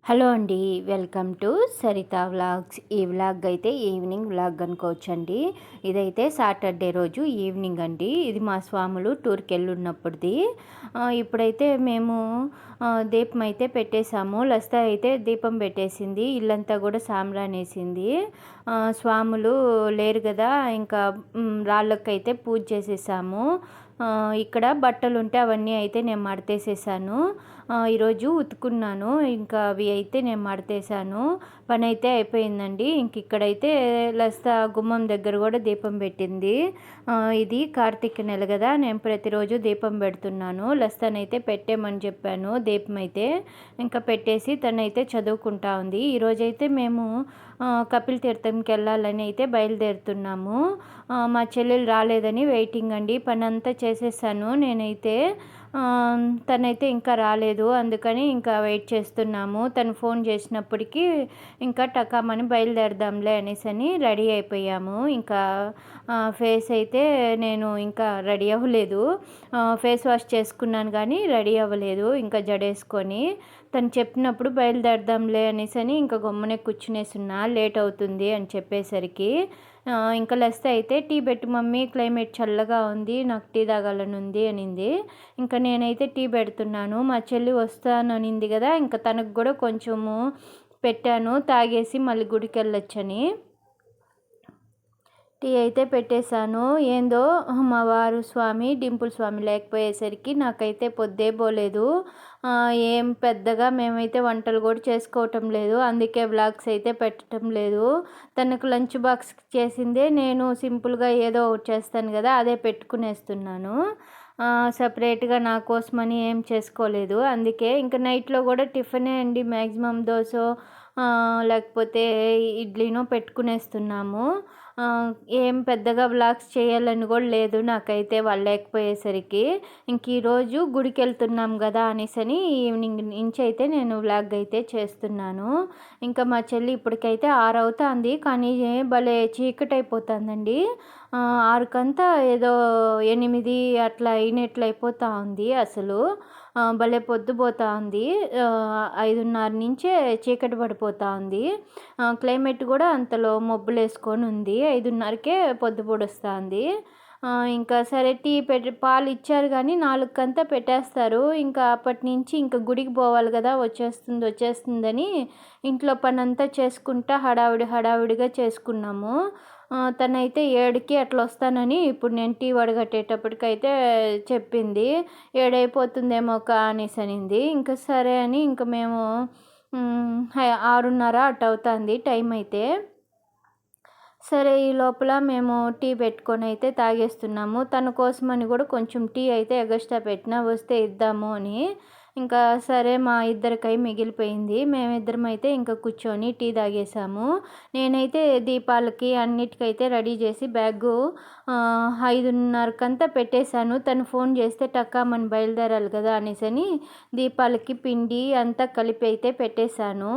Hello అండి. Welcome to Saritha vlogs. ఈ vlog అయితే ఈవినింగ్ వ్లాగ్ అనుకోవచ్చండి. ఇదైతే సాటర్డే రోజు ఈవినింగ్ అండి. ఇది మా స్వాములు టూర్కి వెళ్ళున్నప్పుడుది. ఇప్పుడైతే మేము దీపం అయితే పెట్టేశాము. లస్తా అయితే దీపం పెట్టేసింది. ఇల్లంతా కూడా సాంబ్రాణేసింది. స్వాములు లేరు కదా, ఇంకా రాళ్ళకైతే పూజ చేసేసాము. ఇక్కడ బట్టలు ఉంటే అవన్నీ అయితే నేను మడతేసేసాను. ఈరోజు ఉతుకున్నాను, ఇంకా అవి అయితే నేను మడతేసాను. పని అయితే అయిపోయిందండి. ఇంక ఇక్కడైతే లస్తా గుమ్మం దగ్గర కూడా దీపం పెట్టింది. ఇది కార్తీక నెల కదా, నేను ప్రతిరోజు దీపం పెడుతున్నాను. లస్తానైతే పెట్టేమని చెప్పాను. దీపం అయితే ఇంకా పెట్టేసి తనైతే చదువుకుంటా ఉంది. ఈరోజైతే మేము కపిల్ తీర్థంకి వెళ్ళాలని అయితే బయలుదేరుతున్నాము. మా చెల్లెలు రాలేదని వెయిటింగ్ అండి. పని అంతా చేసేసాను నేనైతే. తనైతే ఇంకా రాలేదు, అందుకని ఇంకా వెయిట్ చేస్తున్నాము. తను ఫోన్ చేసినప్పటికీ ఇంకా టకామని బయలుదేరదాంలే అనేసి రెడీ అయిపోయాము. ఇంకా ఫేస్ అయితే నేను ఇంకా రెడీ అవ్వలేదు. ఫేస్ వాష్ చేసుకున్నాను కానీ రెడీ అవ్వలేదు. ఇంకా జడేసుకొని తను చెప్పినప్పుడు బయలుదేరదాంలే అనేసి ఇంకా గమ్మునే కూర్చునేసున్నా, లేట్ అవుతుంది అని చెప్పేసరికి. ఇంకా లెస్త అయితే టీ పెట్టు మమ్మీ, క్లైమేట్ చల్లగా ఉంది, నాకు టీ తాగాలని ఉంది అనింది. ఇంకా నేనైతే టీ పెడుతున్నాను. మా చెల్లి వస్తాననింది కదా, ఇంకా తనకు కూడా కొంచెము పెట్టాను, తాగేసి మళ్ళీ గుడికి వెళ్ళొచ్చని. టీ అయితే పెట్టేశాను. ఏందో మా వారు స్వామి డింపుల్ స్వామి లేకపోయేసరికి నాకైతే పొద్దే పోలేదు. ఏం పెద్దగా మేమైతే వంటలు కూడా చేసుకోవటం లేదు, అందుకే వ్లాగ్స్ అయితే పెట్టడం లేదు. తనకు లంచ్ బాక్స్ చేసిందే నేను సింపుల్గా ఏదో ఒకటి చేస్తాను కదా, అదే పెట్టుకునేస్తున్నాను. సపరేట్గా నా కోసమని ఏం చేసుకోలేదు. అందుకే ఇంకా నైట్లో కూడా టిఫినే అండి, మ్యాక్సిమం దోశ లేకపోతే ఇడ్లీనో పెట్టుకునేస్తున్నాము. ఏం పెద్దగా వ్లాగ్స్ చేయాలని కూడా లేదు నాకైతే వాళ్ళు లేకపోయేసరికి. ఇంక ఈరోజు గుడికి వెళ్తున్నాం కదా అనేసి ఈవినింగ్ నుంచి అయితే నేను వ్లాగ్ అయితే చేస్తున్నాను. ఇంకా మా చెల్లి ఇప్పటికైతే 6 అవుతుంది, కానీ భలే చీకటి అయిపోతుందండి. 6కంతా ఏదో 8 అట్లా అయినట్లు అయిపోతూ ఉంది. అసలు భలే పొద్దుపోతూ ఉంది. 5:30 నుంచే చీకటి పడిపోతూ ఉంది. క్లైమేట్ కూడా అంతలో మబ్బులు వేసుకొని ఉంది. 5:30కే పొద్దు పొడుస్తుంది. ఇంకా సరే టీ పాలు ఇచ్చారు కానీ 4కంతా పెట్టేస్తారు. ఇంకా అప్పటి నుంచి ఇంకా గుడికి పోవాలి కదా, వచ్చేస్తుందని ఇంట్లో పని అంతా చేసుకుంటా హడావిడిగా చేసుకున్నాము. తనైతే 7కి అట్లా వస్తానని ఇప్పుడు నేను టీ వడగట్టేటప్పటికైతే చెప్పింది. 7 అయిపోతుందేమో అనేసి అనింది. ఇంకా సరే అని ఇంకా మేము 6:30 అటు అవుతుంది టైం అయితే. సరే ఈ లోపల మేము టీ పెట్టుకొని అయితే తాగేస్తున్నాము. తన కోసమని కూడా కొంచెం టీ అయితే ఎగస్ట్రా పెట్టినా, వస్తే ఇద్దాము అని. ఇంకా సరే మా ఇద్దరికై మిగిలిపోయింది. మేమిద్దరం అయితే ఇంకా కూర్చొని టీ తాగేసాము. నేనైతే దీపాలకి అన్నిటికైతే రెడీ చేసి బ్యాగు 5:30కంతా పెట్టేశాను. తను ఫోన్ చేస్తే టక్కామని బయలుదేరాలి కదా అనేసి దీపాలకి పిండి అంతా కలిపి అయితే పెట్టేశాను.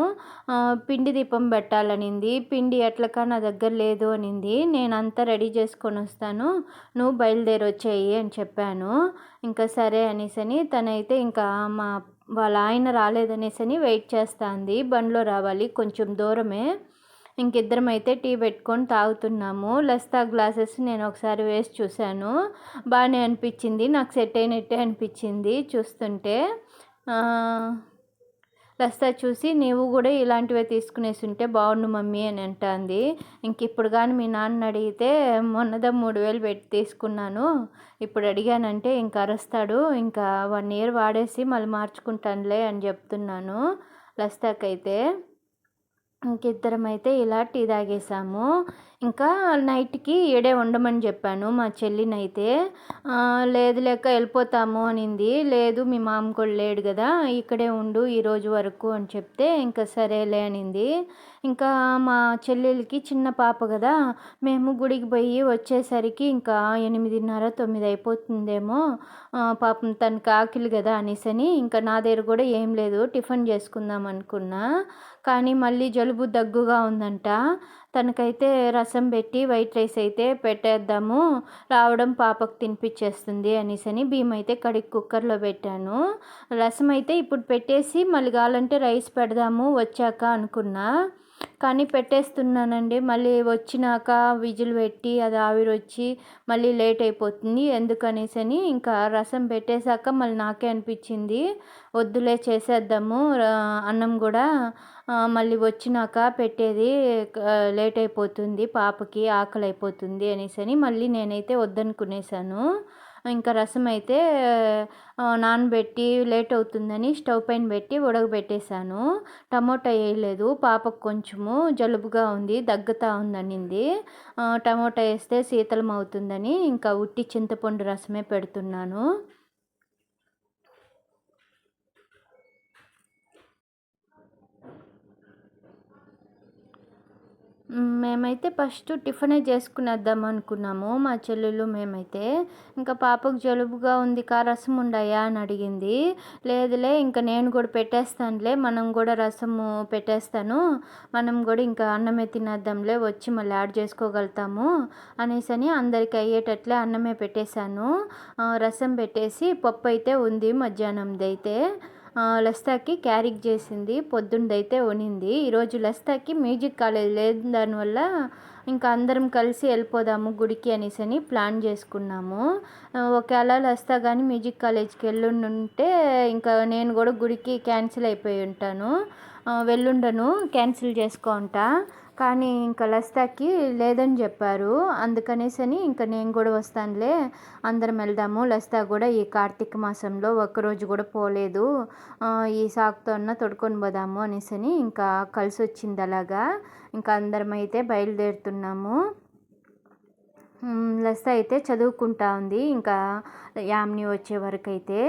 పిండి దీపం పెట్టాలనింది. పిండి ఎట్లకా నా దగ్గర లేదు అనింది. నేను అంతా రెడీ చేసుకొని వస్తాను, నువ్వు బయలుదేరి వచ్చేయి అని చెప్పాను. ఇంకా సరే అనేసి తనైతే ఇంకా వాళ్ళ ఆయన రాలేదనేసి వెయిట్ చేస్తుంది. బండిలో రావాలి, కొంచెం దూరమే. ఇంకిద్దరం అయితే టీ పెట్టుకొని తాగుతున్నాము. లస్తా గ్లాసెస్ నేను ఒకసారి వేసి చూశాను, బాగానే అనిపించింది, నాకు సెట్ అయినట్టే అనిపించింది చూస్తుంటే. లస్తా చూసి నీవు కూడా ఇలాంటివే తీసుకునేసి ఉంటే బాగుండు మమ్మీ అని అంటుంది. ఇంక ఇప్పుడు కానీ మీ నాన్న అడిగితే మొన్నదా 3,000 పెట్టి తీసుకున్నాను, ఇప్పుడు అడిగానంటే ఇంకా అరుస్తాడు, ఇంకా 1 ఇయర్ వాడేసి మళ్ళీ మార్చుకుంటానులే అని చెప్తున్నాను లస్తాకైతే. ఇంకిద్దరం అయితే ఇలా టీ తాగేసాము. ఇంకా నైట్కి ఈడే ఉండమని చెప్పాను మా చెల్లినైతే. లేదు లేక వెళ్ళిపోతాము అనింది. లేదు మీ మామ కూడా లేడు కదా, ఇక్కడే ఉండు ఈరోజు వరకు అని చెప్తే ఇంకా సరేలే అనింది. ఇంకా మా చెల్లెలకి చిన్న పాప కదా, మేము గుడికి పోయి వచ్చేసరికి ఇంకా 8:30 9 అయిపోతుందేమో. పాపం తనకి ఆకలి కదా అనేసి ఇంకా నా దగ్గర కూడా ఏం లేదు, టిఫిన్ చేసుకుందాం అనుకున్నా. కానీ మళ్ళీ జలుబు దగ్గుగా ఉందంట. తనకైతే రసం పెట్టి వైట్ రైస్ అయితే పెట్టేద్దాము, రావడం పాపకు తినిపించేస్తుంది అనేసని బియ్యం అయితే కడిగి కుక్కర్లో పెట్టాను. రసం అయితే ఇప్పుడు పెట్టేసి మళ్ళీ కావాలంటే రైస్ పెడదాము వచ్చాక అనుకున్నా, కానీ పెట్టేస్తున్నానండి. మళ్ళీ వచ్చినాక విజిల్ పెట్టి అది ఆవిరొచ్చి మళ్ళీ లేట్ అయిపోతుంది ఎందుకనేసని ఇంకా రసం పెట్టేశాక మళ్ళీ నాకే అనిపించింది వద్దులే చేసేద్దాము అన్నం కూడా మళ్ళీ వచ్చినాక పెట్టేది లేట్ అయిపోతుంది, పాపకి ఆకలి అయిపోతుంది అనేసని మళ్ళీ నేనైతే వద్దనుకునేసాను. ఇంకా రసం అయితే నానబెట్టి లేట్ అవుతుందని స్టవ్ పైన పెట్టి ఉడకబెట్టేశాను. టమోటా వేయలేదు, పాపకు కొంచెము జలుబుగా ఉంది, దగ్గుతా ఉందనింది. టమోటా వేస్తే శీతలం అవుతుందని ఇంకా ఉట్టి చింతపండు రసమే పెడుతున్నాను. మేమైతే ఫస్ట్ టిఫినే చేసుకునేద్దాం అనుకున్నాము, మా చెల్లెలు మేమైతే. ఇంకా పాపకు జలుబుగా ఉంది కా రసం ఉండయా అని అడిగింది. లేదులే ఇంకా నేను కూడా పెట్టేస్తానులే, మనం కూడా రసము పెట్టేస్తాను, మనం కూడా ఇంకా అన్నమే తినేద్దాంలే, వచ్చి మళ్ళీ యాడ్ చేసుకోగలుగుతాము అనేసని అందరికి అయ్యేటట్లే అన్నమే పెట్టేశాను. రసం పెట్టేసి పప్పు అయితే ఉంది మధ్యాహ్నంది అయితే. లస్తాకి క్యారీకి చేసింది, పొద్దున్నదైతే ఉనింది. ఈరోజు లస్తాకి మ్యూజిక్ కాలేజ్ లేదు, దానివల్ల ఇంకా అందరం కలిసి వెళ్ళిపోదాము గుడికి అనేసని ప్లాన్ చేసుకున్నాము. ఒకవేళ లస్తా కానీ మ్యూజిక్ కాలేజ్కి వెళ్ళుంటే ఇంకా నేను కూడా గుడికి క్యాన్సిల్ అయిపోయి ఉంటాను, వెళ్ళుండను, క్యాన్సిల్ చేసుకుంటా. కానీ ఇంకా లస్తాకి లేదని చెప్పారు, అందుకనేసని ఇంకా నేను కూడా వస్తానులే, అందరం వెళ్దాము, లస్తా కూడా ఈ కార్తీక మాసంలో ఒక్కరోజు కూడా పోలేదు, ఈ సాకుతో అన్న తొడుకొని పోదాము అనేసని ఇంకా కలిసి వచ్చింది. అలాగా ఇంకా అందరం అయితే బయలుదేరుతున్నాము. లస్తా అయితే చదువుకుంటా ఉంది ఇంకా యామిని వచ్చే వరకు అయితే.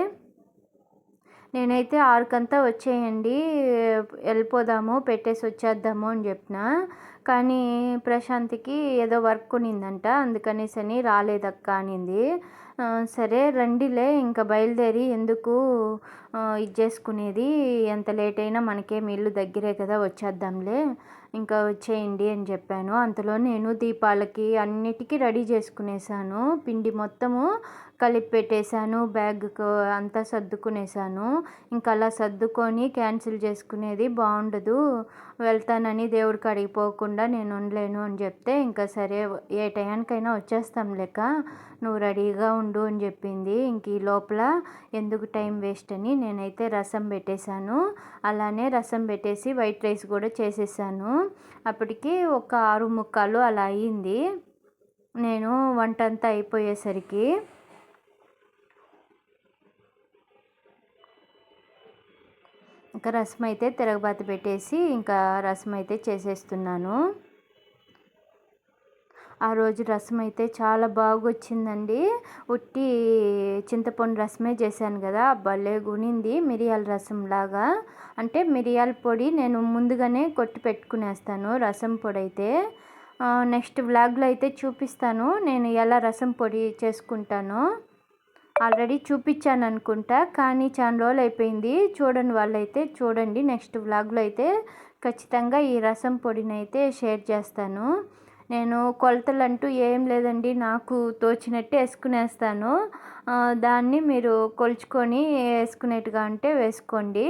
నేనైతే 6కంతా వచ్చేయండి వెళ్ళిపోదాము పెట్టేసి వచ్చేద్దాము అని చెప్పిన, కానీ ప్రశాంత్కి ఏదో వర్క్ ఉన్నిందంట, అందుకనేసని రాలేదక్క అనింది. సరే రండిలే ఇంకా బయలుదేరి ఎందుకు ఇది చేసుకునేది, ఎంత లేట్ అయినా మనకేం ఇల్లు దగ్గరే కదా, వచ్చేద్దాంలే ఇంకా వచ్చేయండి అని చెప్పాను. అంతలో నేను దీపాలకి అన్నిటికీ రెడీ చేసుకునేసాను, పిండి మొత్తము కలిపి పెట్టేశాను, బ్యాగ్కు అంతా సర్దుకునేసాను. ఇంకా అలా సర్దుకొని క్యాన్సిల్ చేసుకునేది బాగుండదు, వెళ్తానని దేవుడికి అడిగిపోకుండా నేను ఉండలేను అని చెప్తే ఇంకా సరే ఏ టయానికైనా వచ్చేస్తాం లెక్క, నువ్వు రెడీగా ఉండు అని చెప్పింది. ఇంక ఈ లోపల ఎందుకు టైం వేస్ట్ అని నేనైతే రసం పెట్టేశాను. అలానే రసం పెట్టేసి వైట్ రైస్ కూడా చేసేసాను. అప్పటికి ఒక 6:45 అలా అయ్యింది నేను వంట అంతా అయిపోయేసరికి. ఇంకా రసం అయితే తిరగబాత పెట్టేసి ఇంకా రసం అయితే చేసేస్తున్నాను. ఆ రోజు రసం అయితే చాలా బాగా వచ్చిందండి. ఉట్టి చింతపండు రసమే చేశాను కదా, భలే గునింది, మిరియాల రసం లాగా. అంటే మిరియాల పొడి నేను ముందుగానే కొట్టి పెట్టుకునేస్తాను రసం పొడి అయితే. నెక్స్ట్ వ్లాగ్లో అయితే చూపిస్తాను నేను ఎలా రసం పొడి చేసుకుంటానో. ఆల్రెడీ చూపించాను అనుకుంటా, కానీ చాలా రోజులు అయిపోయింది చూడని వాళ్ళైతే చూడండి. నెక్స్ట్ వ్లాగ్లో అయితే ఖచ్చితంగా ఈ రసం పొడిని అయితే షేర్ చేస్తాను. నేను కొలతలు అంటూ ఏం లేదండి, నాకు తోచినట్టు వేసుకునేస్తాను, దాన్ని మీరు కొలుచుకొని వేసుకునేట్టుగా అంటే వేసుకోండి.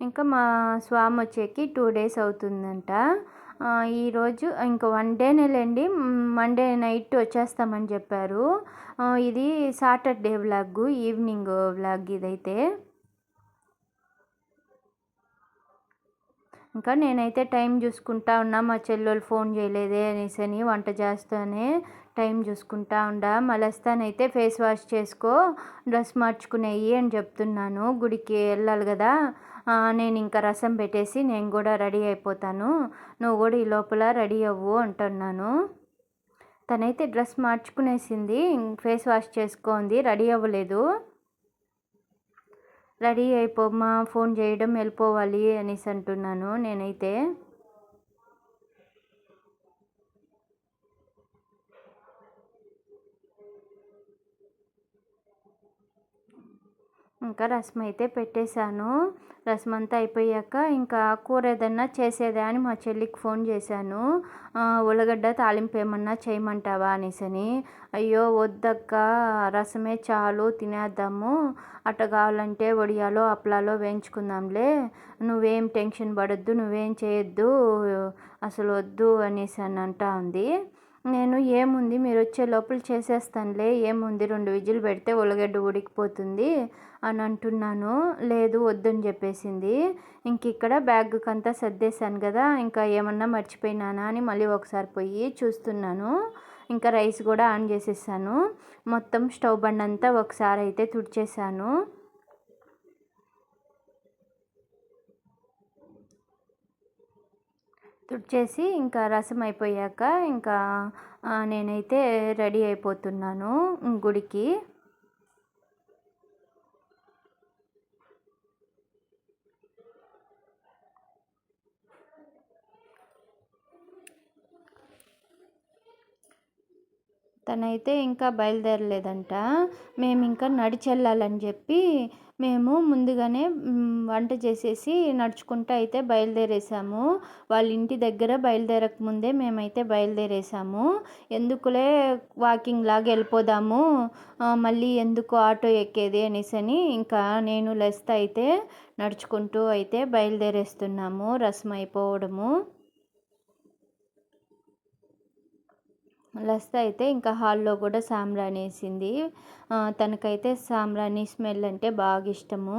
ఇంకా మా స్వామి వచ్చేకి 2 డేస్ అవుతుందంట. ఈరోజు ఇంకా 1 డేనేలేండి, మండే నైట్ వచ్చేస్తామని చెప్పారు. ఇది సాటర్డే వ్లాగ్, ఈవినింగ్ వ్లాగ్ ఇదైతే. ఇంకా నేనైతే టైం చూసుకుంటా ఉన్నా, మా చెల్లెలు ఫోన్ చేయలేదే అనేసని వంట చేస్తానే టైం చూసుకుంటా ఉండా. మలస్తానైతే ఫేస్ వాష్ చేసుకో, డ్రెస్ మార్చుకునేయి అని చెప్తున్నాను, గుడికి వెళ్ళాలి కదా. నేను ఇంకా రసం పెట్టేసి నేను కూడా రెడీ అయిపోతాను, నువ్వు కూడా ఈ లోపల రెడీ అవ్వు అంటున్నాను. తనైతే డ్రెస్ మార్చుకునేసింది, ఫేస్ వాష్ చేసుకోంది, రెడీ అవ్వలేదు. రెడీ అయిపోమ్మా, ఫోన్ చేయడం వెళ్ళిపోవాలి అనేసి అంటున్నాను నేనైతే. ఇంకా రసం అయితే పెట్టేశాను. రసం అంతా అయిపోయాక ఇంకా కూర ఏదన్నా చేసేదా అని మా చెల్లికి ఫోన్ చేశాను. ఉల్లగడ్డ తాలింపు ఏమన్నా చేయమంటావా అనేసని. అయ్యో వద్దక్క, రసమే చాలు తినేద్దాము, అట్ట కావాలంటే వడియాలో అప్పలాలో వేయించుకుందాంలే, నువ్వేం టెన్షన్ పడొద్దు, నువ్వేం చేయొద్దు, అసలు వద్దు అనేసి అని అంటా ఉంది. నేను ఏముంది మీరు వచ్చే లోపల చేసేస్తానులే, ఏముంది 2 విజిల్ పెడితే ఉల్లగడ్డ ఉడికిపోతుంది అని అంటున్నాను. లేదు వద్దని చెప్పేసింది. ఇంక ఇక్కడ బ్యాగ్కంతా సర్దేశాను కదా, ఇంకా ఏమన్నా మర్చిపోయినానా అని మళ్ళీ ఒకసారి పోయి చూస్తున్నాను. ఇంకా రైస్ కూడా ఆన్ చేసేసాను. మొత్తం స్టవ్ బండ్ అంతా ఒకసారి అయితే తుడిచేసాను. తుడిచేసి ఇంకా రసం అయిపోయాక ఇంకా నేనైతే రెడీ అయిపోతున్నాను గుడికి. తనైతే ఇంకా బయలుదేరలేదంట. మేము ఇంకా నడిచెళ్ళాలని చెప్పి మేము ముందుగానే వంట చేసేసి నడుచుకుంటూ అయితే బయలుదేరేసాము. వాళ్ళ ఇంటి దగ్గర బయలుదేరక ముందే మేమైతే బయలుదేరేసాము. ఎందుకులే వాకింగ్ లాగా వెళ్ళిపోదాము, మళ్ళీ ఎందుకు ఆటో ఎక్కేది అనేసని ఇంకా నేను లెస్త అయితే నడుచుకుంటూ అయితే బయలుదేరేస్తున్నాము. రసం అయిపోవడము లస్త అయితే ఇంకా హాల్లో కూడా సాంబ్రాణి వేసింది. తనకైతే సాంబ్రాణి స్మెల్ అంటే బాగా ఇష్టము.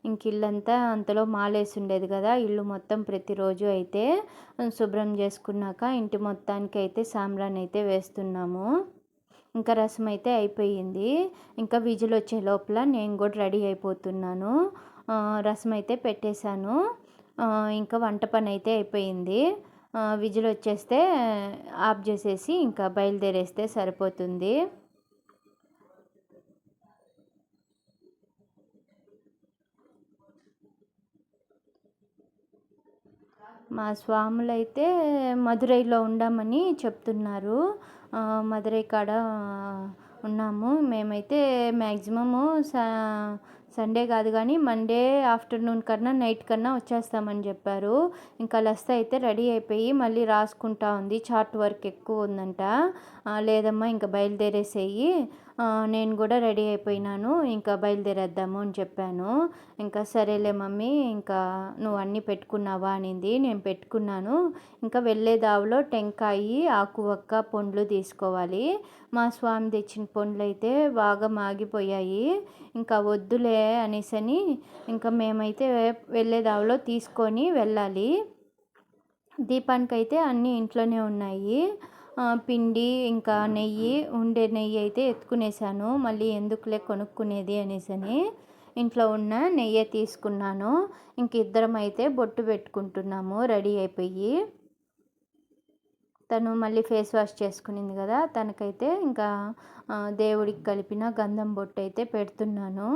ఇంక ఇల్లంతా అంతలో మాలేసి ఉండేది కదా, ఇల్లు మొత్తం ప్రతిరోజు అయితే శుభ్రం చేసుకున్నాక ఇంటి మొత్తానికి అయితే సాంబ్రాణి అయితే వేస్తున్నాము. ఇంకా రసం అయితే అయిపోయింది. ఇంకా విజిల్ వచ్చే లోపల నేను కూడా రెడీ అయిపోతున్నాను. రసం అయితే పెట్టేశాను. ఇంకా వంట పని అయితే అయిపోయింది. విజిల్ వచ్చేస్తే ఆఫ్ చేసేసి ఇంకా బయలుదేరేస్తే సరిపోతుంది. మా స్వాములైతే మదురైలో ఉండమని చెప్తున్నారు. మదురై కాడ ఉన్నాము మేమైతే. మ్యాక్సిమము సండే కాదు కానీ మండే ఆఫ్టర్నూన్ కన్నా నైట్ కన్నా వచ్చేస్తామని చెప్పారు. ఇంకా లస్త అయితే రెడీ అయిపోయి మళ్ళీ రాసుకుంటా ఉంది, చార్ట్ వర్క్ ఎక్కువ ఉందంట. లేదమ్మా ఇంకా బయలుదేరేసేయి, నేను కూడా రెడీ అయిపోయినాను, ఇంకా బయలుదేరేద్దాము అని చెప్పాను. ఇంకా సరేలే మమ్మీ, ఇంకా నువ్వు అన్నీ పెట్టుకున్నావా అనింది. నేను పెట్టుకున్నాను. ఇంకా వెళ్ళే దావలో టెంకాయి, ఆకు వక్క, పండ్లు తీసుకోవాలి. మా స్వామి తెచ్చిన పండ్లు అయితే బాగా మాగిపోయాయి. ఇంకా వద్దులే అనేసని ఇంకా మేమైతే వెళ్ళే దావలో తీసుకొని వెళ్ళాలి. దీపానికైతే అన్నీ ఇంట్లోనే ఉన్నాయి. పిండి ఇంకా నెయ్యి, ఉండే నెయ్యి అయితే ఎత్తుకునేసాను. మళ్ళీ ఎందుకులే కొనుక్కునేది అనేసని ఇంట్లో ఉన్న నెయ్యి తీసుకున్నాను. ఇంక ఇద్దరం అయితే బొట్టు పెట్టుకుంటున్నాము రెడీ అయిపోయి. తను మళ్ళీ ఫేస్ వాష్ చేసుకునింది కదా, తనకైతే ఇంకా దేవుడికి కలిపిన గంధం బొట్టు అయితే పెడుతున్నాను.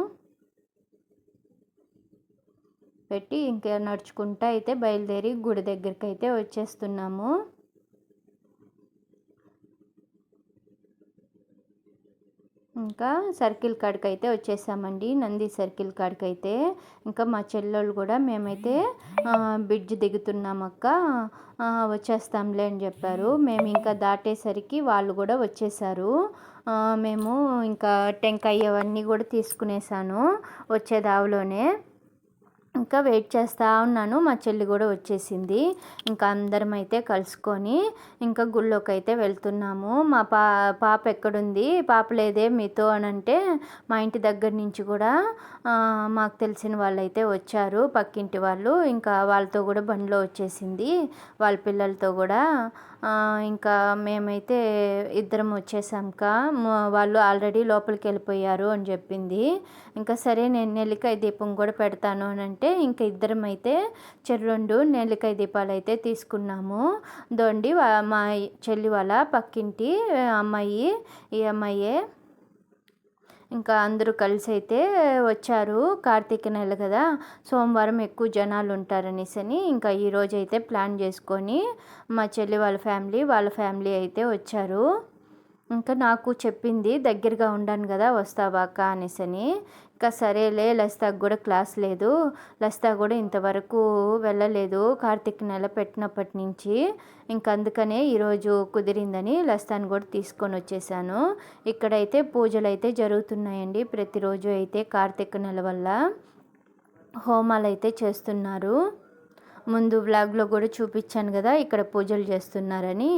పెట్టి ఇంకా నడుచుకుంటూ అయితే బయలుదేరి గుడి దగ్గరికి అయితే వచ్చేస్తున్నాము. ఇంకా సర్కిల్ కాడికి అయితే వచ్చేసామండి, నంది సర్కిల్ కాడికి అయితే. ఇంకా మా చెల్లెళ్ళు కూడా మేమైతే బ్రిడ్జ్ దిగుతున్నాం అక్క, వచ్చేస్తాంలే అని చెప్పారు. మేము ఇంకా దాటేసరికి వాళ్ళు కూడా వచ్చేసారు. మేము ఇంకా టెంకాయ అవన్నీ కూడా తీసుకునేసాను వచ్చే దావలోనే. ఇంకా వెయిట్ చేస్తూ ఉన్నాను. మా చెల్లి కూడా వచ్చేసింది. ఇంకా అందరం అయితే కలుసుకొని ఇంకా గుళ్ళోకి అయితే వెళ్తున్నాము. మా పాప ఎక్కడుంది, పాప లేదే మీతో అని అంటే మా ఇంటి దగ్గర నుంచి కూడా మాకు తెలిసిన వాళ్ళు అయితే వచ్చారు, పక్కింటి వాళ్ళు. ఇంకా వాళ్ళతో కూడా బండిలో వచ్చేసింది, వాళ్ళ పిల్లలతో కూడా. ఇంకా మేమైతే ఇద్దరం వచ్చేసాంక వాళ్ళు ఆల్రెడీ లోపలికి వెళ్ళిపోయారు అని చెప్పింది. ఇంకా సరే నేను నెల్లికాయ దీపం కూడా పెడతాను అని అంటే ఇంకా ఇద్దరం అయితే చెర్రెండు నెల్లికాయ దీపాలు అయితే తీసుకున్నాము. దొండి మా చెల్లి వాళ్ళ పక్కింటి అమ్మాయి, ఈ అమ్మాయే. ఇంకా అందరూ కలిసి అయితే వచ్చారు. కార్తీక నెల కదా, సోమవారం ఎక్కువ జనాలు ఉంటారనేసని ఇంకా ఈరోజు అయితే ప్లాన్ చేసుకొని మా చెల్లి వాళ్ళ ఫ్యామిలీ అయితే వచ్చారు. ఇంకా నాకు చెప్పింది, దగ్గరగా ఉండాను కదా వస్తావా అక్క అనేసని. ఇంకా సరేలే, లసితకు కూడా క్లాస్ లేదు, లసిత కూడా ఇంతవరకు వెళ్ళలేదు కార్తీక నెల పెట్టినప్పటి నుంచి. ఇంక అందుకనే ఈరోజు కుదిరిందని లసితని కూడా తీసుకొని వచ్చేసాను. ఇక్కడైతే పూజలు అయితే జరుగుతున్నాయండి ప్రతిరోజు అయితే. కార్తీక నెల వల్ల హోమాలు అయితే చేస్తున్నారు. ముందు వ్లాగ్లో కూడా చూపించాను కదా ఇక్కడ పూజలు చేస్తున్నారని.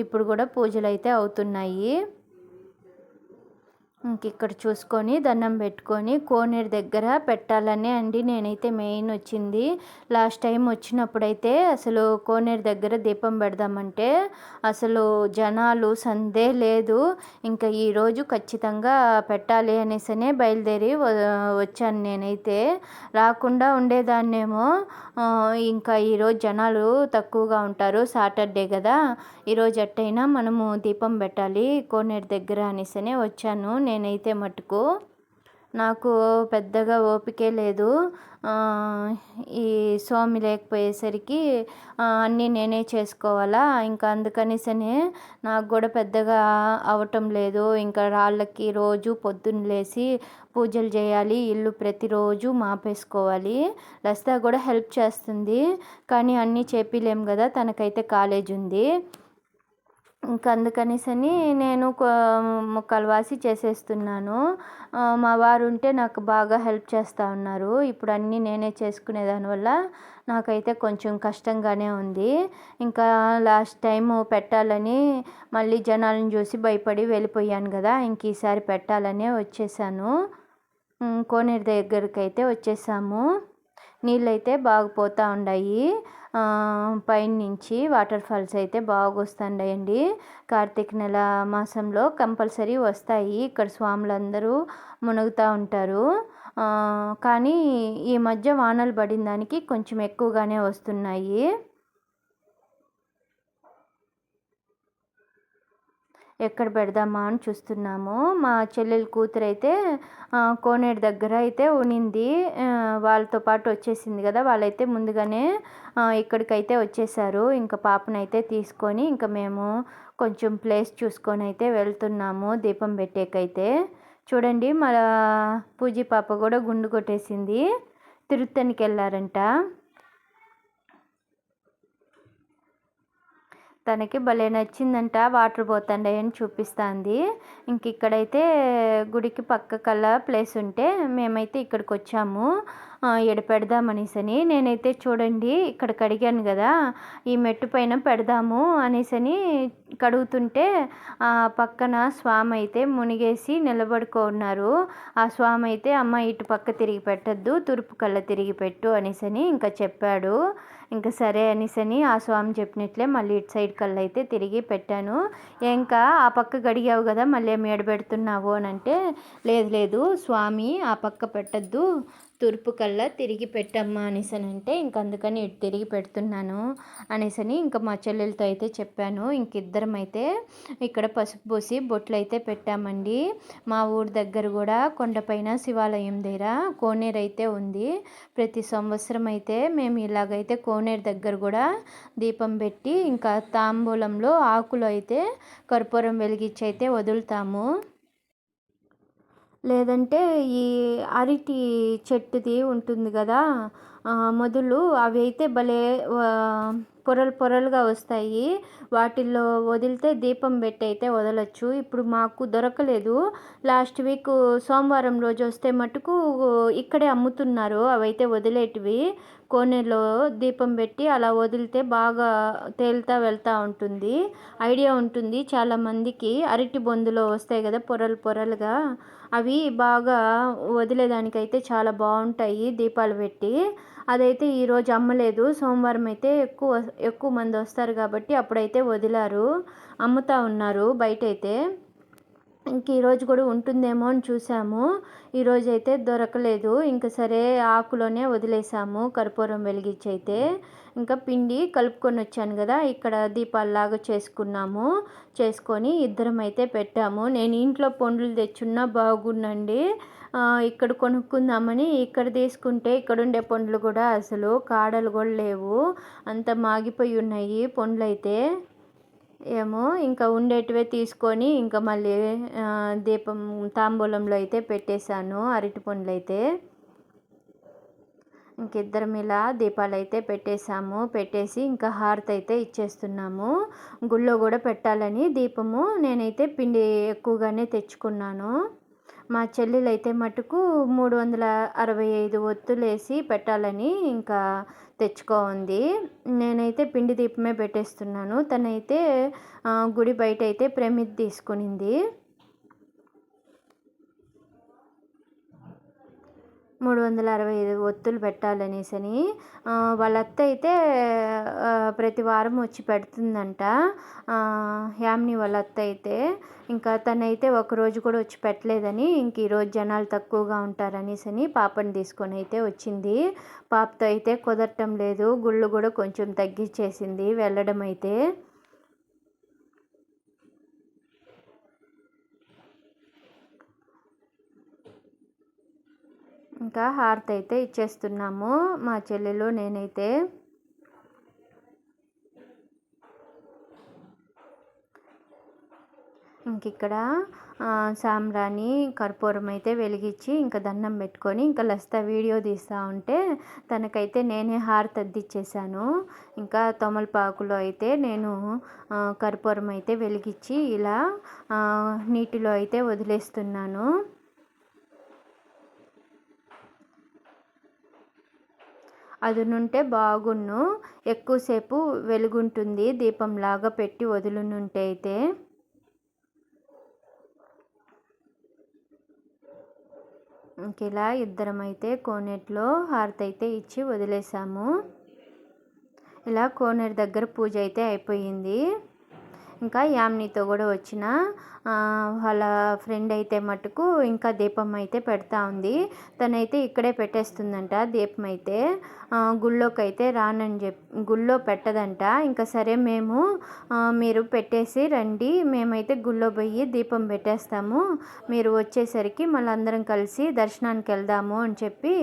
ఇప్పుడు కూడా పూజలు అయితే అవుతున్నాయి. ఇంక ఇక్కడ చూసుకొని దండం పెట్టుకొని కోనేరు దగ్గర పెట్టాలనే అండి నేనైతే మెయిన్ వచ్చింది. లాస్ట్ టైం వచ్చినప్పుడైతే అసలు కోనేరు దగ్గర దీపం పెడదామంటే అసలు జనాలు సందే లేదు. ఇంకా ఈరోజు ఖచ్చితంగా పెట్టాలి అనేసనే బయలుదేరి వచ్చాను నేనైతే. రాకుండా ఉండేదాన్నేమో. ఇంకా ఈరోజు జనాలు తక్కువగా ఉంటారు, సాటర్డే కదా, ఈరోజు ఎట్టయినా మనము దీపం పెట్టాలి కోనేరు దగ్గర అనేసనే వచ్చాను నేనైతే. మటుకు నాకు పెద్దగా ఓపికే లేదు. ఈ స్వామి లేకపోయేసరికి అన్నీ నేనే చేసుకోవాలా. ఇంకా అందుకనేసనే నాకు కూడా పెద్దగా అవటం లేదు. ఇంకా రాళ్ళకి రోజు పొద్దున్న లేసి పూజలు చేయాలి, ఇల్లు ప్రతిరోజు మాపేసుకోవాలి. లసిత కూడా హెల్ప్ చేస్తుంది, కానీ అన్నీ చేపిలేం కదా, తనకైతే కాలేజ్ ఉంది. ఇంకా అందుకనేసని నేను ముక్కలు వాసి చేసేస్తున్నాను. మా వారు ఉంటే నాకు బాగా హెల్ప్ చేస్తూ ఉన్నారు. ఇప్పుడు అన్నీ నేనే చేసుకునే దానివల్ల నాకైతే కొంచెం కష్టంగానే ఉంది. ఇంకా లాస్ట్ టైం పెట్టాలని మళ్ళీ జనాలను చూసి భయపడి వెళ్ళిపోయాను కదా, ఇంక ఈసారి పెట్టాలనే వచ్చేసాను. కోనేరు దగ్గరికి అయితే వచ్చేసాము. నీళ్ళైతే బాగా పోతూ ఉన్నాయి. పైన నుంచి వాటర్ ఫాల్స్ అయితే బాగా వస్తుంటాయండి. కార్తీక నెల మాసంలో కంపల్సరీ వస్తాయి. ఇక్కడ స్వాములందరూ మునుగుతూ ఉంటారు. కానీ ఈ మధ్య వానలు పడిన దానికి కొంచెం ఎక్కువగానే వస్తున్నాయి. ఎక్కడ పెడదామా అని చూస్తున్నాము. మా చెల్లెలు కూతురు అయితే కోనేరు దగ్గర అయితే ఉనింది. వాళ్ళతో పాటు వచ్చేసింది కదా, వాళ్ళైతే ముందుగానే ఇక్కడికైతే వచ్చేసారు. ఇంకా పాపనైతే తీసుకొని ఇంకా మేము కొంచెం ప్లేస్ చూసుకొని అయితే వెళ్తున్నాము దీపం పెట్టేకైతే. చూడండి మా పూజీ పాప కూడా గుండు కొట్టేసింది, తిరుత్తనికి వెళ్ళారంట. తనకి భలే నచ్చిందంట, వాటర్ పోతుండని చూపిస్తుంది. ఇంక ఇక్కడైతే గుడికి పక్క కల్లా ప్లేస్ ఉంటే మేమైతే ఇక్కడికి వచ్చాము ఎడ పెడదామనేసని. నేనైతే చూడండి ఇక్కడ కడిగాను కదా, ఈ మెట్టు పైన పెడదాము అనేసని కడుగుతుంటే ఆ పక్కన స్వామి అయితే మునిగేసి నిలబడుకున్నారు. ఆ స్వామి అయితే అమ్మ ఇటు పక్క తిరిగి పెట్టద్దు, తూర్పు కళ్ళ తిరిగి పెట్టు అనేసని ఇంకా చెప్పాడు. ఇంకా సరే అనేసని ఆ స్వామి చెప్పినట్లే మళ్ళీ ఇటు సైడ్ కల్లా అయితే తిరిగి పెట్టాను. ఇంకా ఆ పక్క గడిగావు కదా మళ్ళీ ఏమి ఎడబెడుతున్నావు అని అంటే, లేదు లేదు స్వామి ఆ పక్క పెట్టద్దు, తూర్పు కల్లా తిరిగి పెట్టమ్మా అనేసని అంటే, ఇంక అందుకని ఇటు తిరిగి పెడుతున్నాను అనేసని ఇంకా మా చెల్లెలతో అయితే చెప్పాను. ఇంకిద్దరం అయితే ఇక్కడ పసుపు పూసి బొట్లు అయితే పెట్టామండి. మా ఊరి దగ్గర కూడా కొండపైన శివాలయం దగ్గర కోనేరు అయితే ఉంది. ప్రతి సంవత్సరం అయితే మేము ఇలాగైతే కోనేరు దగ్గర కూడా దీపం పెట్టి ఇంకా తాంబూలంలో ఆకులు అయితే కర్పూరం వెలిగించి అయితే వదులుతాము. లేదంటే ఈ అరటి చెట్టుది ఉంటుంది కదా మొదలు, అవి అయితే భలే పొరలు పొరలుగా వస్తాయి. వాటిల్లో వదిలితే దీపం పెట్టి అయితే వదలచ్చు. ఇప్పుడు మాకు దొరకలేదు. లాస్ట్ వీక్ సోమవారం రోజు వస్తే మటుకు ఇక్కడే అమ్ముతున్నారు. అవైతే వదిలేటివి కోనేరులో దీపం పెట్టి అలా వదిలితే బాగా తేలుతా వెళ్తూ ఉంటుంది. ఐడియా ఉంటుంది చాలామందికి. అరటి బొందులో వస్తాయి కదా పొరలు పొరలుగా, అవి బాగా వదిలేదానికైతే చాలా బాగుంటాయి దీపాలు పెట్టి. అదైతే ఈరోజు అమ్మలేదు. సోమవారం అయితే ఎక్కువ మంది వస్తారు కాబట్టి అప్పుడైతే వదిలారు, అమ్ముతూ ఉన్నారు బయటైతే. ఇంక ఈరోజు కూడా ఉంటుందేమో అని చూసాము. ఈరోజు అయితే దొరకలేదు. ఇంక సరే ఆకులోనే వదిలేసాము కర్పూరం వెలిగించి అయితే. ఇంకా పిండి కలుపుకొని వచ్చాను కదా, ఇక్కడ దీపాలలాగా చేసుకొని ఇద్దరం అయితే పెట్టాము. నేను ఇంట్లో పండ్లు తెచ్చున్నా బాగుండండి, ఇక్కడ కొనుక్కుందామని ఇక్కడ తీసుకుంటే ఇక్కడ ఉండే పండ్లు కూడా అసలు కాడలు కూడా లేవు, అంత మాగిపోయి ఉన్నాయి పండ్లు అయితే. ఏమో ఇంకా ఉండేటివే తీసుకొని ఇంకా మళ్ళీ దీపం తాంబూలంలో అయితే పెట్టేశాను అరటి పండ్లు అయితే. ఇంకిద్దరం ఇలా దీపాలు అయితే పెట్టేశాము. పెట్టేసి ఇంకా హారతి అయితే ఇచ్చేస్తున్నాము. గుళ్ళో కూడా పెట్టాలని దీపము నేనైతే పిండి ఎక్కువగానే తెచ్చుకున్నాను. మా చెల్లెలైతే మటుకు 365 ఒత్తులేసి పెట్టాలని ఇంకా తెచ్చుకోంది. నేనైతే పిండి దీపమే పెట్టేస్తున్నాను. తనైతే గుడి బయట అయితే ప్రమిది తీసుకునింది. 365 ఒత్తులు పెట్టాలనేసని. వాళ్ళ అత్త అయితే ప్రతి వారం వచ్చి పెడుతుందంట. యామిని వాళ్ళ అత్త అయితే. ఇంకా తనైతే ఒకరోజు కూడా వచ్చి పెట్టలేదని ఇంక ఈరోజు జనాలు తక్కువగా ఉంటారనేసని పాపని తీసుకొని అయితే వచ్చింది. పాపతో అయితే కుదరటం లేదు. గుళ్ళు కూడా కొంచెం తగ్గించేసింది వెళ్ళడం అయితే. ఇంకా హారతి అయితే ఇచ్చేస్తున్నాము మా చెల్లెలు నేనైతే. ఇంక ఇక్కడ సాంబ్రాణి కర్పూరం అయితే వెలిగించి ఇంకా దండం పెట్టుకొని ఇంకా లస్తా వీడియో తీస్తూ ఉంటే తనకైతే నేనే హారతి అద్దిచ్చేసాను. ఇంకా తమలపాకులో అయితే నేను కర్పూరం అయితే వెలిగించి ఇలా నీటిలో అయితే వదిలేస్తున్నాను. అదునుంటే బాగున్ను, ఎక్కువసేపు వెలుగుంటుంది దీపంలాగా పెట్టి వదులునుంటే అయితే. ఇంకిలా ఇద్దరం అయితే కోనేటిలో హారతి అయితే ఇచ్చి వదిలేసాము. ఇలా కోనేరు దగ్గర పూజ అయితే అయిపోయింది. ఇంకా యామినితో కూడా వచ్చిన వాళ్ళ ఫ్రెండ్ అయితే మటుకు ఇంకా దీపం అయితే పెడతా ఉంది. తనైతే ఇక్కడే పెట్టేస్తుందంట దీపం అయితే. గుళ్ళోకి అయితే రానని గుళ్ళో పెట్టదంట. ఇంకా సరే మీరు పెట్టేసి రండి, మేమైతే గుళ్ళో పోయి దీపం పెట్టేస్తాము, మీరు వచ్చేసరికి మళ్ళీ అందరం కలిసి దర్శనానికి వెళ్దాము అని చెప్పి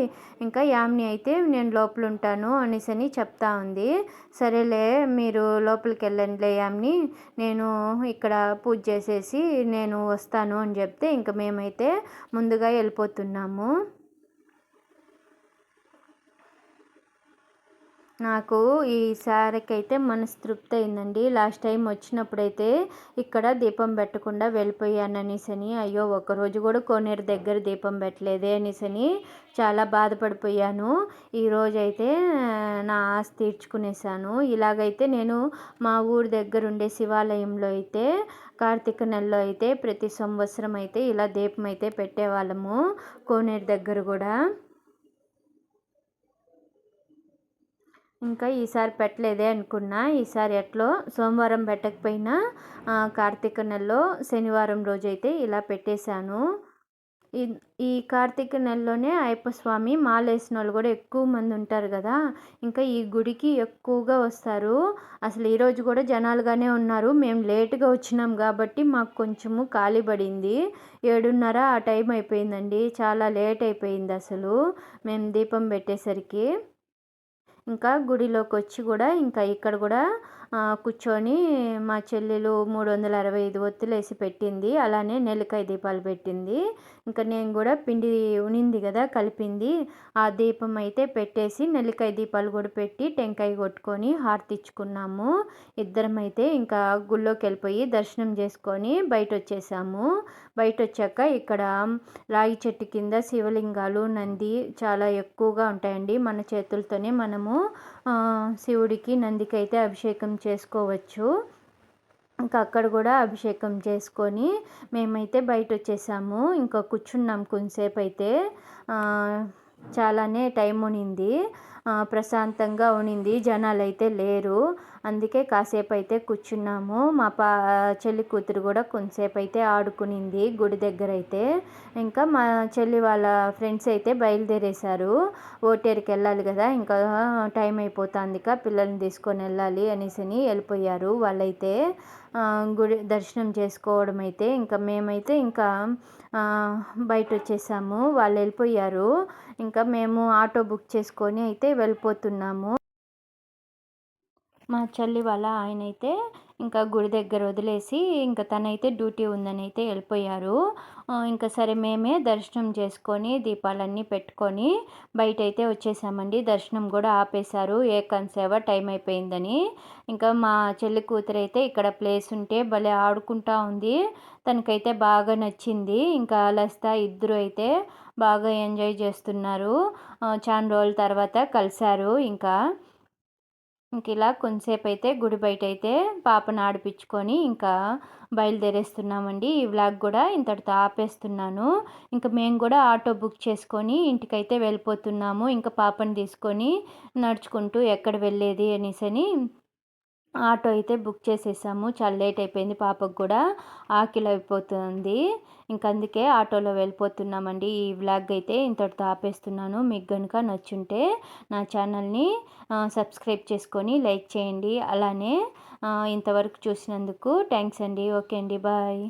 ఇంకా యామిని అయితే నేను లోపల ఉంటాను అనేసని చెప్తా ఉంది. సరేలే మీరు లోపలికి వెళ్ళండిలే యామిని, నేను ఇక్కడ పూజ చేసేసి నేను వస్తాను అని చెప్తే ఇంకా మేమైతే ముందుగా వెళ్ళిపోతున్నాము. నాకు ఈసారికి అయితే మనస్తృప్తి అయిందండి. లాస్ట్ టైం వచ్చినప్పుడైతే ఇక్కడ దీపం పెట్టకుండా వెళ్ళిపోయాననేసని, అయ్యో ఒక్కరోజు కూడా కోనేరు దగ్గర దీపం పెట్టలేదే అనేసని చాలా బాధపడిపోయాను. ఈరోజైతే నా ఆశ తీర్చుకునేసాను. ఇలాగైతే నేను మా ఊరి దగ్గర ఉండే శివాలయంలో అయితే కార్తీక నెలలో అయితే ప్రతి సంవత్సరం అయితే ఇలా దీపం అయితే పెట్టేవాళ్ళము కోనేరు దగ్గర కూడా. ఇంకా ఈసారి పెట్టలేదే అనుకున్నా. ఈసారి ఎట్లో సోమవారం పెట్టకపోయినా కార్తీక నెలలో శనివారం రోజైతే ఇలా పెట్టేశాను. ఈ కార్తీక నెలలోనే అయ్యప్ప స్వామి మాలేసిన వాళ్ళు కూడా ఎక్కువ మంది ఉంటారు కదా. ఇంకా ఈ గుడికి ఎక్కువగా వస్తారు. అసలు ఈరోజు కూడా జనాలుగానే ఉన్నారు. మేము లేటుగా వచ్చినాం కాబట్టి మాకు కొంచెము ఖాళీ పడింది. 7:30 ఆ టైం అయిపోయిందండి. చాలా లేట్ అయిపోయింది అసలు మేము దీపం పెట్టేసరికి. ఇంకా గుడిలోకి వచ్చి కూడా ఇంకా ఇక్కడ కూడా కూర్చొని మా చెల్లెలు 365 ఒత్తులు వేసి పెట్టింది. అలానే నెల్లికాయ దీపాలు పెట్టింది. ఇంకా నేను కూడా పిండి ఉనింది కదా కలిపింది, ఆ దీపం అయితే పెట్టేసి నెల్లికాయ దీపాలు కూడా పెట్టి టెంకాయ కొట్టుకొని హారతి ఇచ్చుకున్నాము. ఇద్దరం అయితే ఇంకా గుళ్ళోకి వెళ్ళిపోయి దర్శనం చేసుకొని బయట వచ్చేసాము. బయట వచ్చాక ఇక్కడ రాగి చెట్టు కింద శివలింగాలు నంది చాలా ఎక్కువగా ఉంటాయండి. మన చేతులతోనే మనము శివుడికి నందికి అయితే అభిషేకం చేసుకోవచ్చు. ఇంకా అక్కడ కూడా అభిషేకం చేసుకొని మేమైతే బయట వచ్చేసాము. ఇంకా కూర్చున్నాం కొంతసేపు అయితే. చాలానే టైం ఉనింది, ప్రశాంతంగా ఉనింది, జనాలు అయితే లేరు. అందుకే కాసేపు అయితే కూర్చున్నాము. మా చెల్లి కూతురు కూడా కొంతసేపు అయితే ఆడుకునింది గుడి దగ్గర అయితే. ఇంకా మా చెల్లి వాళ్ళ ఫ్రెండ్స్ అయితే బయలుదేరేశారు. ఓటేరికి వెళ్ళాలి కదా, ఇంకా టైం అయిపోతుంది పిల్లల్ని తీసుకొని వెళ్ళాలి అనేసి వెళ్ళిపోయారు వాళ్ళైతే. గుడి దర్శనం చేసుకోవడం అయితే ఇంకా మేమైతే ఇంకా బయట వచ్చేసాము. వాళ్ళు వెళ్ళిపోయారు. ఇంకా మేము ఆటో బుక్ చేసుకొని అయితే వెళ్ళిపోతున్నాము. మా చెల్లి వాళ్ళ ఆయన అయితే ఇంకా గుడి దగ్గర వదిలేసి ఇంకా తనైతే డ్యూటీ ఉందని అయితే వెళ్ళిపోయారు. ఇంకా సరే మేమే దర్శనం చేసుకొని దీపాలన్నీ పెట్టుకొని బయటైతే వచ్చేసామండి. దర్శనం కూడా ఆపేశారు ఏకాంత సేవ టైం అయిపోయిందని. ఇంకా మా చెల్లి కూతురైతే ఇక్కడ ప్లేస్ ఉంటే భలే ఆడుకుంటా ఉంది. తనకైతే బాగా నచ్చింది. ఇంకా లసిత ఇద్దరు అయితే బాగా ఎంజాయ్ చేస్తున్నారు. చాలా రోజుల తర్వాత కలిశారు. ఇంకా ఇలా కొంతసేపు అయితే గుడి బయట అయితే పాపను ఆడిపించుకొని ఇంకా బయలుదేరేస్తున్నామండి. ఈ వ్లాగ్ కూడా ఇంతటితో ఆపేస్తున్నాను. ఇంకా మేము కూడా ఆటో బుక్ చేసుకొని ఇంటికైతే వెళ్ళిపోతున్నాము. ఇంకా పాపని తీసుకొని నడుచుకుంటూ ఎక్కడ వెళ్ళేది అనేసని ఆటో అయితే బుక్ చేసేసాము. చాలా లేట్ అయిపోయింది. పాపకు కూడా ఆకలి అయిపోతుంది. ఇంక అందుకే ఆటోలో వెళ్ళిపోతున్నామండి. ఈ వ్లాగ్ అయితే ఇంతటితో ఆపేస్తున్నాను. మీకు కనుక నచ్చుంటే నా ఛానల్ని సబ్స్క్రైబ్ చేసుకొని లైక్ చేయండి. అలానే ఇంతవరకు చూసినందుకు థ్యాంక్స్ అండి. ఓకే అండి, బాయ్.